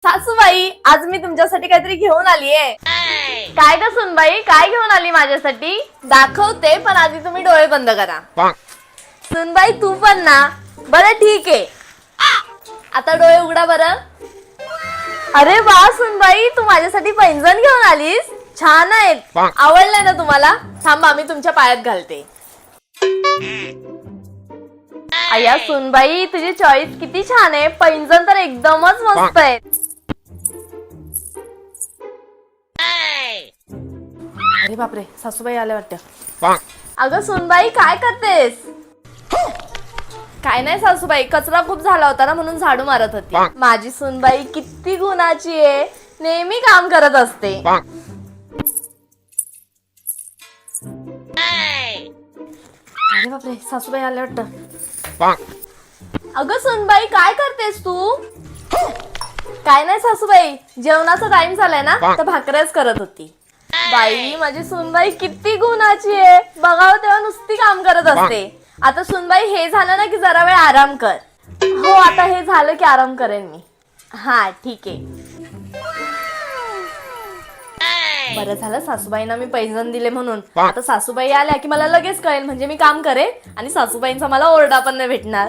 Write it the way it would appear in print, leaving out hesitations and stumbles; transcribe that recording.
सासूबाई, आज मी तुमच्यासाठी काहीतरी घेऊन आलीये. काय ग सुनबाई, काय घेऊन आली माझ्यासाठी? दाखवते, पण आधी तुम्ही डोळे बंद करा. सुनबाई तू पण ना. बरं ठीक आहे, आता डोळे उघडा बरं. अरे वा सुनबाई, तू माझ्यासाठी पैंजण घेऊन आलीस. छान आहेत, आवडलंय ना तुम्हाला? थांबा, मी तुमच्या पायात घालते. अय्या सुनबाई, तुझी चॉईस किती छान आहे. पैंजण तर एकदमच मस्त आहे. अरे बापरे, सासूबाई आल्या वाटतं. अगं सुनबाई, काय करतेस? काय नाही सासूबाई, कचरा खूप झाला होता ना, म्हणून झाडू मारत होती. माझी सुनबाई किती गुणाची आहे, नेहमी काम करत असते. अरे बापरे, सासूबाई आल्या वाटतं. अगं सुनबाई, काय करतेस तू? काय नाही सासूबाई, जेवणाचा टाइम झालाय ना, तर भाकऱ्याच करत होती. बाई, माझी सुनबाई किती गुणाची आहे. बघावं तेव्हा नुसती काम करत असते. आता सुनबाई, हे झालं ना की जरा वेळ आराम कर. हो, आता हे झालं की आराम करेन मी. हा ठीक आहे. बरं झालं सासूबाईंना मी पैंजण दिले म्हणून. आता सासूबाई आल्या की मला लगेच कळेल, म्हणजे मी काम करेन आणि सासूबाईंचा मला ओरडा पण नाही भेटणार.